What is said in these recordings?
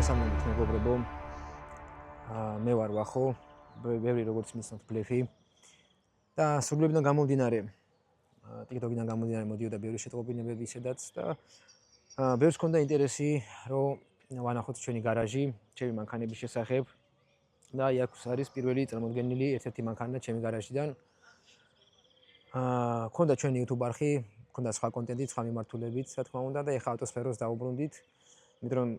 მოგესალმებით მეგობრებო. მე ვარ ვახო, ბევრი როგორც მისცემთ ბლეფი და სრულებიდან გამომდინარე, TikTok-დან გამომდინარე მოდიოდა ბევრი შეტყობინებები ისედაც და ბევრს ჰქონდა ინტერესი, რომ ვანახოთ ჩვენი გარაჟი, ჩემი მანქანების შესახებ და აქ არის პირველი წარმოდგენილი ერთ-ერთი მანქანა ჩემი გარაჟიდან. ჰქონდა ჩვენი YouTube არხი, ჰქონდა სხვა კონტენტი, სხვა მიმართულებით, რა თქმა უნდა და ეხლა ავტოსფეროს დაუბრუნდით. იმიტომ რომ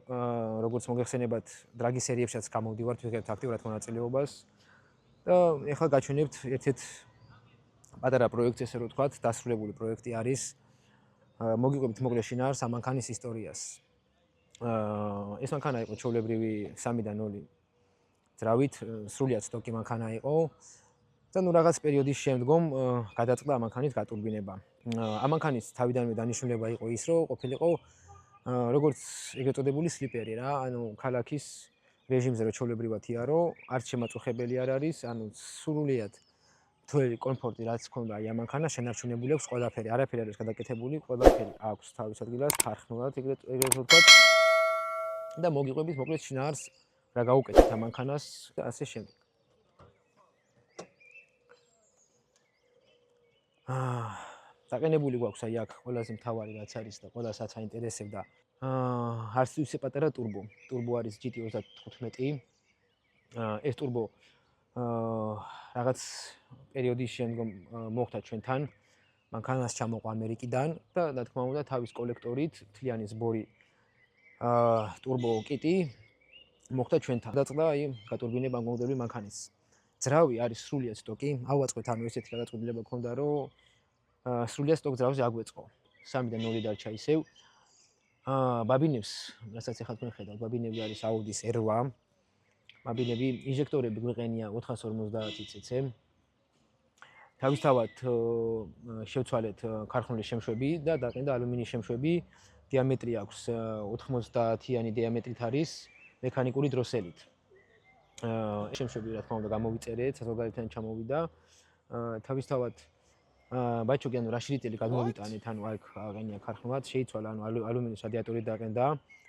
როგორც მოგეხსენებათ, დრაგი სერიებშიც გამოვდივართ, ვიღებთ აქტიურად მონაწილეობას და ეხლა გაჩვენებთ ერთ-ერთ პატარა პროექტს, ესე რომ ვთქვათ, დასრულებული პროექტი არის. მოგიყვებით მოკლე შინაარს ამ მანქანის ისტორიას. ეს მანქანა იყო ჩვეულებრივი 3-დან 0 ძრავით, სრულიად სტოკი მანქანა იყო და რაღაც პერიოდის შემდგომ გადაწყდა ამ მანქანის გატურბინება. ამ მანქანის თავიდანვე დანიშნულება იყო ის, რომ ყოფილიყო როგორც ეგრეთ წოდებული სლიპერი რა, ანუ ქალაქის რეჟიმზე რო ჩვეულებრივად იარო, არც შემაწუხებელი არ არის, ანუ სრულიად მთელი კომფორტი რაც ჰქონდა აი ამ მანქანას შენარჩუნებული აქვს ყველაფერი, არაფერი არ არის გადაკეთებული, ყველაფერი აქვს თავის ადგილას, ხარხნულად ეგრეთ ვთქვათ. და მოგიყვებით მოკლედ შინაარს რა გაუკეთეთ ამ მანქანას და ასე შემდეგ. დაყენებული გვაქვს აი აქ ყველაზე მთავარი რაც არის და ყველასაც აინტერესებდა. არც ისე პატარა ტურბო. ტურბო არის GT35. ეს ტურბო რაღაც პერიოდის შემდგომ მოხდა ჩვენთან. მანქანას ჩამოყვა ამერიკიდან და რა თქმა უნდა თავის კოლექტორით თლიანი ზბორი ტურბო კიტი მოხდა ჩვენთან. დაწყდა აი გატურბინება მოგდებული მანქანის. ძრავი არის სრულიად სტოკი. ავაწყოთ ანუ ესეთი გადაწყვეტილება ქონდა რომ სრულიად სტოკ ძრავზე აგვეწყო. 3-დან 0 დარჩა ისევ. ბაბინებს, რასაც ახლა თქვენ ხედავთ, ბაბინები არის Audi-s R8. ბაბინები ინჟექტორები გვეყენია 450 cc. თავისთავად შევცვალეთ ქარხნული შემშვები და დაყენდა ალუმინის შემშვები. დიამეტრი აქვს 90-იანი დიამეტრით არის მექანიკური დროსელით. შემშვები რა თქმა უნდა გამოვიწერეთ, საზოგადოებთან ჩამოვიდა. თავისთავად ბაჩოკი ანუ რაშრიტელი გადმოვიტანეთ, ანუ აქ აღენია ქარხნულად, შეიცვალა, ანუ ალუმინის რადიატორი დაყენდა,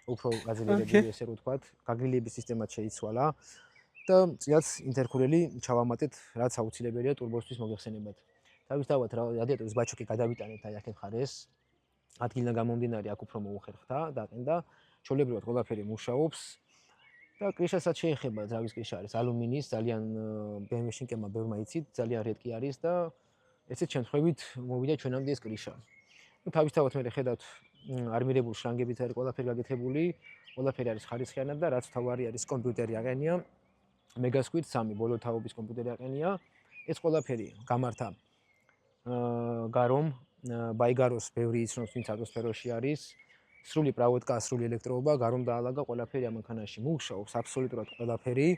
უფრო გაძლიერებული ესე რომ ვთქვათ, გაგრილების სისტემაც შეიცვალა და წილად ინტერკულერი ჩავამატეთ, რაც აუცილებელია ტურბოსთვის მოგეხსენებათ. თავისთავად რადიატორის ბაჩოკი გადავიტანეთ აი აქ მხარეს. ადგილიდან გამომდინარე აქ უფრო მოუხერხდა, დაყენდა, ჩვეულებრივად ყველაფერი მუშაობს. და კრიშასაც შეეხება, ძრავის კრიშა არის ალუმინის, ძალიან BMW შინკემა ბევრმა იცით, ძალიან რედკი არის და ესეთ შემთხვევით მოვიდა ჩვენამდე ეს კრიშა. ნუ თავისთავად მე ხედავთ არმირებული შრანგებით არის ყველაფერი გაკეთებული, ყველაფერი არის ხარისხიანად და რაც თავარი არის კომპიუტერი აყენია. მეგასკვით 3 ბოლო თაობის კომპიუტერი აყენია. ეს ყველაფერი გამართა გარომ, ბაიგაროს ბევრი იცნობს, ვინც ატმოსფეროში არის. სრული პრავოდკა, სრული ელექტროობა, გარომ დაალაგა ყველაფერი ამ მანქანაში. მუშაობს აბსოლუტურად ყველაფერი.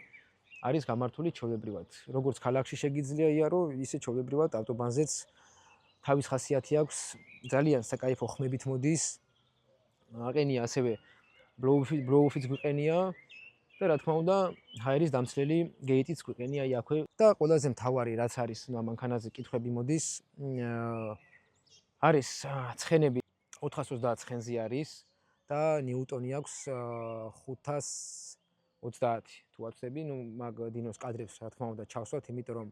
არის გამართული ჩვეულებრივად. როგორც ქალაქში შეგიძლია იარო, ისე ჩვეულებრივად ავტობანზეც თავის ხასიათი აქვს. ძალიან საკაიფო ხმებით მოდის. აყენია ასევე ბლოუფიც გვიყენია და რა თქმა უნდა, ჰაერის დამცლელი გეიტიც გვიყენია იაქვე და ყველაზე მთავარი რაც არის ამ მანქანაზე კითხვები მოდის, არის ცხენები 430 ცხენზე არის და ნიუტონი აქვს 530 თუ ვაცდები, ნუ მაგ დინოს კადრებს რა თქმა უნდა ჩავსვათ, იმიტომ რომ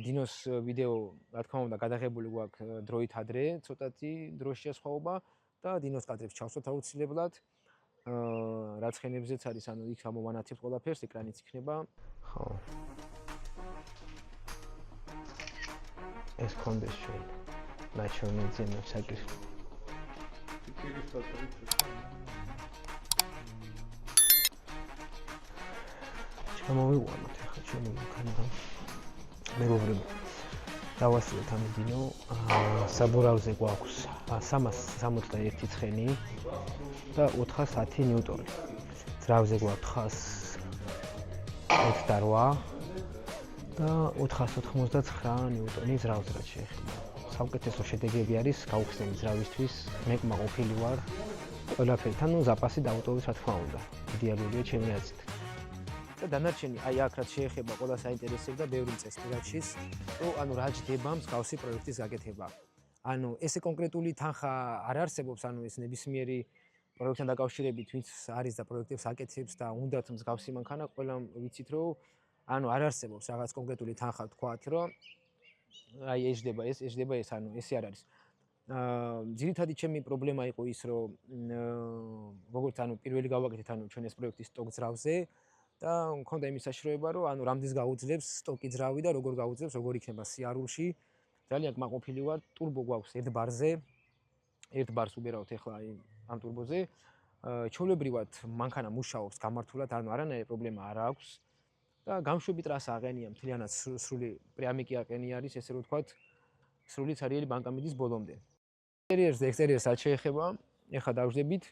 დინოს ვიდეო რა თქმა უნდა გადაღებული გვაქვს დროით ადრე, ცოტათი დროშია სხვაობა და დინოს კადრებს ჩავსვათ აუცილებლად. რა ცხენებზეც არის, ანუ იქ ამოვანათებთ ყველაფერს, ეკრანიც იქნება. ხო. ეს კონდეს ჩვენ. ნაჩვენებია მოსაგის. ჩამოვიყვანოთ ახლა ჩვენი მანქანიდან. მეგობრებო, დავასრულეთ ამ დინო. საბურავზე გვაქვს 361 ცხენი და 410 ნიუტონი. ძრავზე გვაქვს 428 და 499 ნიუტონი ძრავზე რაც შეეხება. საუკეთესო შედეგები არის გაუხსნელი ძრავისთვის, მეკმა ყოფილი ვარ. ყველაფერთან ნუ ზაპასი დაუტოვეს რა თქმა უნდა. იდეალურია ჩემი აზრით. და დანარჩენი აი აქ რაც შეეხება ყველას აინტერესებდა ბევრი წეს პირადშიც, რომ ანუ რა ჯდება მსგავსი პროექტის გაკეთება. ანუ ესე კონკრეტული თანხა არ არსებობს, ანუ ეს ნებისმიერი პროექტთან დაკავშირებით ვინც არის და პროექტებს აკეთებს და უნდათ მსგავსი მანქანა, ყველამ ვიცით რომ ანუ არ არსებობს რაღაც კონკრეტული თანხა თქვათ რომ აი ეჯდება ეს ანუ ესე არ არის. ძირითადი ჩემი პრობლემა იყო ის რომ როგორც ანუ პირველი გავაკეთეთ ანუ ჩვენ ეს პროექტი სტოკ ძრავზე და მქონდა იმის საშუალება რომ ანუ რამდენს გაუძლებს სტოკი ძრავი და როგორ გაუძლებს როგორ იქნება სიარულში ძალიან კმაყოფილი ვარ ტურბო გვაქვს ერთ ბარზე ერთ ბარს უბერავთ ახლა აი ამ ტურბოზე ჩვეულებრივად მანქანა მუშაობს გამართულად ანუ არანაირი პრობლემა არ აქვს და გამშვები ტრასა აყენია მთლიანად სრული პრიამიკი აყენი არის ესე რომ ვთქვათ სრული ცარიელი ბანკამიდის ბოლომდე ინტერიერს და ექსტერიერს რაც შეეხება ეხლა დავждებით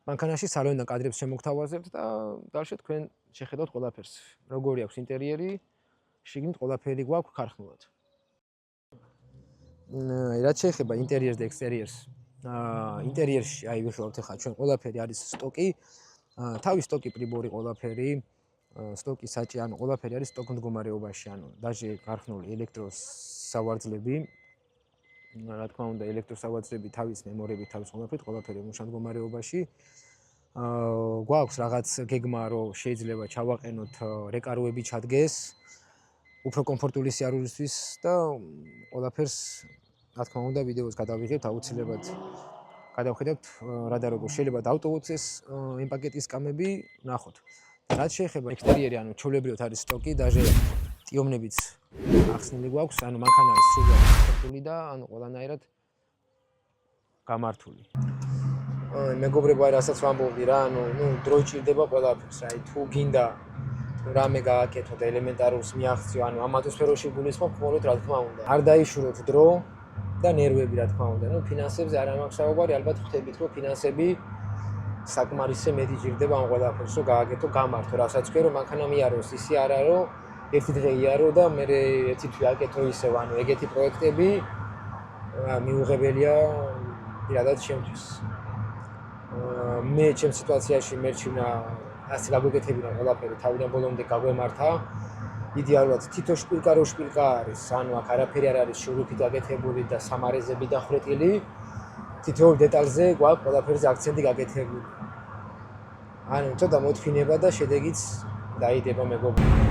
მანქანაში სალონიდან კადრებს შემოგთავაზებთ და დალშე თქვენ შეხედავთ ყველაფერს როგორი აქვს ინტერიერი შიგნით ყველაფერი გვაქვს ქარხნულად რაც შეეხება ინტერიერს და ექსტერიერს ინტერიერში აი ვიხილავთ ახლა ჩვენ ყველაფერი არის სტოკი თავის სტოკი პრიბორი ყველაფერი სტოკი საჭი ანუ ყველაფერი არის სტოკ მდგომარეობაში ანუ დაჟე ქარხნული ელექტროსავარძლები რა თქმა უნდა ელექტროსავარძლები თავის მემორიები თავის ყველაფერი მუშა მდგომარეობაში გვაქვს რაღაც გეგმა რომ შეიძლება ჩავაყენოთ რეკაროები ჩადგეს უფრო კომფორტული სიარულისთვის და ყველაფერს რა თქმა უნდა ვიდეოს გადავიღებთ აუცილებლად გადავხედავთ რა და როგორ შეიძლება დავტოვოთ ეს იმ პაკეტის კამები ნახოთ რაც შეეხება ექსტერიერი ანუ ჩვეულებრივად არის სტოკი დაჟე ტიომნებიც ახსნილი გვაქვს ანუ მანქანა არის სრულად კომფორტული და ანუ ყველანაირად გამართული მეგობრებო აი რასაც ვამბობდი რა ანუ დრო ჭირდება ყველაფერს აი თუ გინდა რამე გააკეთო და ელემენტარულს მიაღწიო ანუ ამ ატმოსფეროში გულისხმობ მხოლოდ რა თქმა უნდა არ დაიშუროთ დრო და ნერვები რა თქმა უნდა ფინანსებზე არ მაქვს საუბარი ალბათ ხვდებით რომ ფინანსები საკმარისზე მეტი ჭირდება ამ ყველაფერს რომ გააკეთო გამართო რასაც ქვია რომ მანქანა მიაროს ისე არა რომ ერთი დღე იარო და მე ერთი თვე აკეთო ისევ ანუ ეგეთი პროექტები მიუღებელია პირადად ჩემთვის მე ჩემ სიტუაციაში მერჩინა ასე გაგვეკეთებინა ყველაფერი თავიდან ბოლომდე გაგვემართა იდეალურად თითო შპილკა რო შპილკა არის ანუ აქ არაფერი არ არის შურუფით გაკეთებული და სამარეზები დახვრეტილი თითოეულ დეტალზე გვაქვს ყველაფერზე აქცენტი გაკეთებული ანუ ცოტა მოთფინება და შედეგიც დაიდება მეგობრებო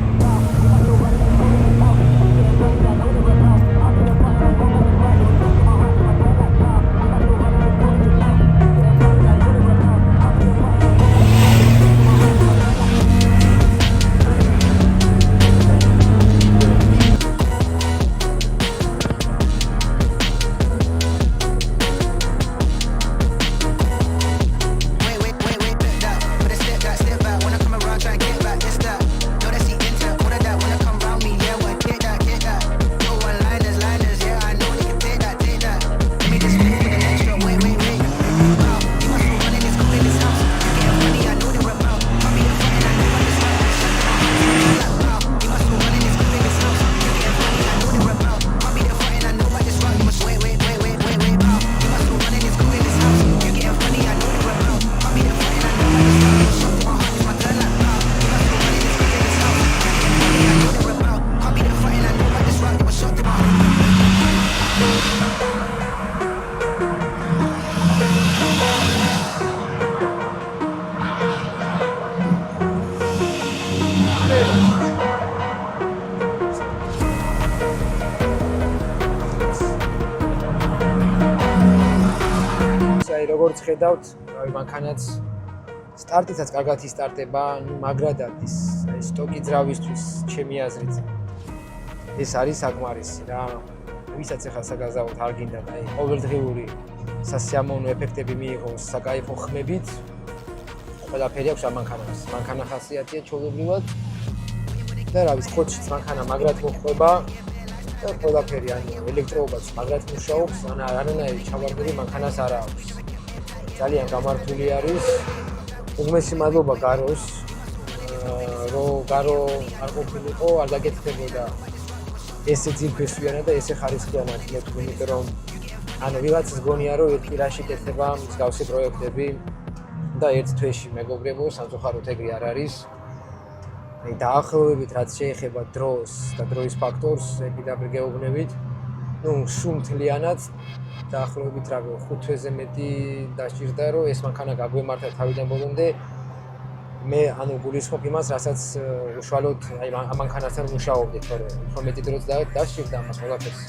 როგორც ხედავთ, აი მანქანაც სტარტიცაც კარგად ისტარტება, მაგრადად ის სტოკი ძრავისთვის ჩემი აზრით ეს არის საკმარისი რა. ვისაც ახლა საგაზავოთ არ გინდა და აი ყოველდღიური სასიამოვნო ეფექტები მიიღოს საკაიფო ხმებით. ყველაფერი აქვს ამ მანქანას. მანქანა ხასიათია ჩვეულებრივად და რა ვიცი, ხოჩიც მანქანა მაგრად მოხვდება და ყველაფერი ანუ ელექტროობაც მაგრად მუშაობს, არანაირი ჩავარდნილი მანქანას არ აქვს. ძალიან გამართული არის. უღმესი მადლობა გაროს, რომ გარო არ ყოფილიყო, არ გაკეთდებოდა ესე ძირფესვიანად და ესე ხარისხიანად, იმიტომ რომ ანუ ვიღაცას გონია რომ ერთ კვირაში კეთდება მსგავსი პროექტები და ერთ თვეში მეგობრებო, სამწუხაროდ ეგრე არ არის. აი დაახლოებით რაც შეეხება დროს და დროის ფაქტორს, ეკიდაბრიგეუბნებით, სულ მთლიანად დაახლოებით 5 თვეზე მეტი დასჭირდა, რომ ეს მანქანა გაგვემართა თავიდან ბოლომდე. მე გულისხმობ იმას, რასაც უშუალოდ აი ამ მანქანასთან მუშაობდი, თორე უფრო მეტი დროც დასჭირდა ამას ყველაფერს.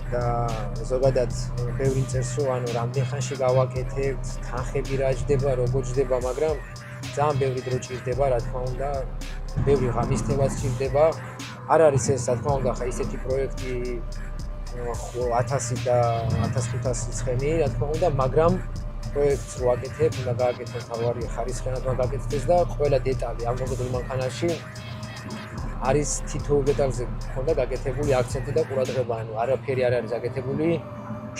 და ზოგადად ბევრი წერს, რომ რამდენ ხანში გავაკეთებთ, თანხები რა ჯდება, როგორ ჯდება, მაგრამ ძალიან ბევრი დრო ჭირდება, რა თქმა უნდა, ბევრი ღამისთევაც ჭირდება. არ არის ეს, რა თქმა უნდა, ხა ისეთი პროექტი 1000 და 1500 ცხენი, რა თქმა უნდა, მაგრამ პროექტს რო აკეთებ, უნდა გააკეთოს თავარი ხარისხენად გააკეთდეს და ყველა დეტალი ამ მოგებული მანქანაში არის თითოეულ დეტალზე ქონდა გაკეთებული აქცენტი და ყურადღება, არაფერი არ არის გაკეთებული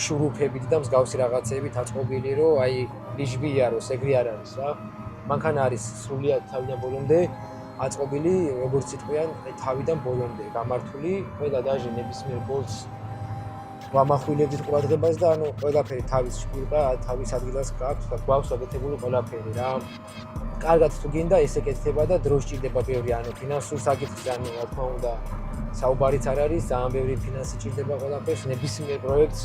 შურუფებით და მსგავსი რაღაცეებით აწყობილი, რომ აი ლიჟბი იაროს, ეგრე არ არის რა. მანქანა არის სრულიად თავიდან ბოლომდე აწყობილი, როგორც იტყვიან, თავიდან ბოლომდე გამართული, ყველა დაჟე ნებისმიერ ბოლტს ვამახვილებთ ყურადღებას და ყველაფერი თავის შპილკა, თავის ადგილას გაქვს და გვაქვს გაკეთებული ყველაფერი რა. კარგად თუ გინდა ესე კეთდება და დრო სჭირდება ბევრი, ფინანსურ საკითხზე, რა თქმა უნდა, საუბარიც არ არის, ძალიან ბევრი ფინანსი სჭირდება ყველაფერს, ნებისმიერ პროექტს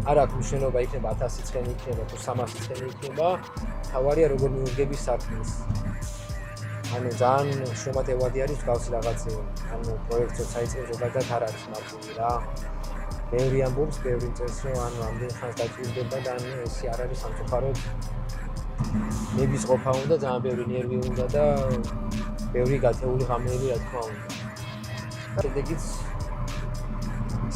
არ აქვს მნიშვნელობა იქნება 1000 ცხენი იქნება თუ 300 ცხენი იქნება, თავარია როგორ მიუგები საქმეს. ძალიან შრომატევადი არის გავსი რაღაცეები. პროექტს საერთოდ ზოგადად არ არის მარტივი რა. ბევრი ამბობს, ბევრი წერს, რომ ამდენ ხანს დაჭირდება და ესე არ არის სამწუხაროდ. ნების ყოფა უნდა, ძალიან ბევრი ნერვი უნდა და ბევრი გათეული ღამეები, რა თქმა უნდა. შედეგიც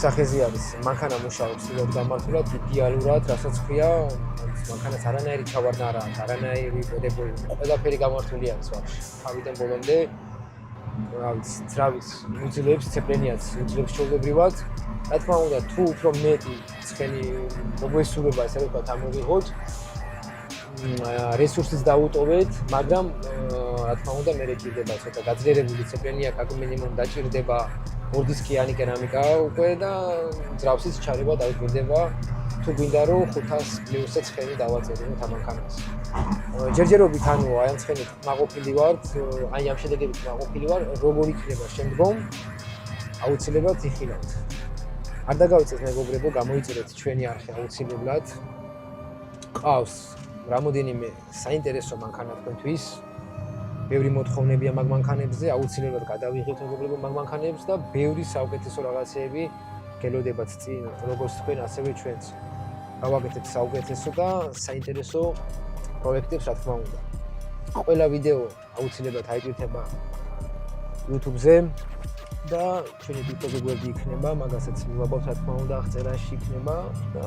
სახეზე არის. მანქანა მუშაობს სულად გამართულად, იდეალურად, რასაც ქვია, მანქანას არანაირი ჩავარდნა არ აქვს, არანაირი პოდებული. ყველაფერი გამართული არის ვაფშე. თავიდან ბოლომდე, რა ვიცი, ძრავის უძლებს, ცეპლენიაც უძლებს ჩვეულებრივად. რა თქმა უნდა, თუ უფრო მეტი ცხენი მოგვესურვება, ესე რომ ვთქვათ, ამოვიღოთ, რესურსიც დაუტოვეთ, მაგრამ რა თქმა უნდა, მე რეჭირდება ცოტა გაძლიერებული ცეპლენია, კაკ მინიმუმ დაჭირდება 2 დისკიანი კერამიკა უკვე და ძრავსიც ჩარება დაუჭირდება. თუ გვინდა რომ 500 პლუსზე ცხენი დავაწეროთ ამ მანქანას. ჯერჯერობით აი ამ ცხენით მაყოფილი ვარ, აი ამ შედეგებით მაყოფილი ვარ, როგორ იქნება შემდგომ აუცილებლად იხილავთ. არ დაგავიწყეთ მეგობრებო, გამოიწერეთ ჩვენი არხი აუცილებლად. ყავს რამოდენიმე საინტერესო მანქანა თქვენთვის. ბევრი მოთხოვნებია მაგ მანქანებზე, აუცილებლად გადავიღეთ მეგობრებო მაგ მანქანებს და ბევრი საუკეთესო რაღაცეები გელოდებათ წინ, როგორც თქვენ, ასევე ჩვენც. გავაკეთებთ საუკეთესო და საინტერესო პროექტებს, რა თქმა უნდა. ყველა ვიდეო აუცილებლად აიტვირთება YouTube-ზე და ჩვენი ტიპოზე გვერდი იქნება, მაგასაც მივაბავთ, რა თქმა უნდა, აღწერაში იქნება და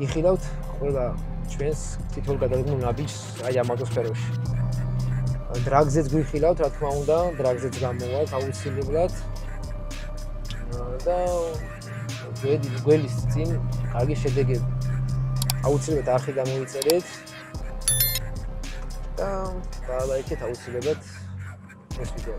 იხილავთ ყველა ჩვენს თითოეულ გადადგმულ ნაბიჯს აი ამ ატმოსფეროში. დრაგზეც გვიხილავთ, რა თქმა უნდა, დრაგზეც გამოვალთ აუცილებლად და გველის წინ კარგი შედეგები. აუცილებლად არხი გამოიწერეთ და დალაიქეთ აუცილებლად ეს ვიდეო.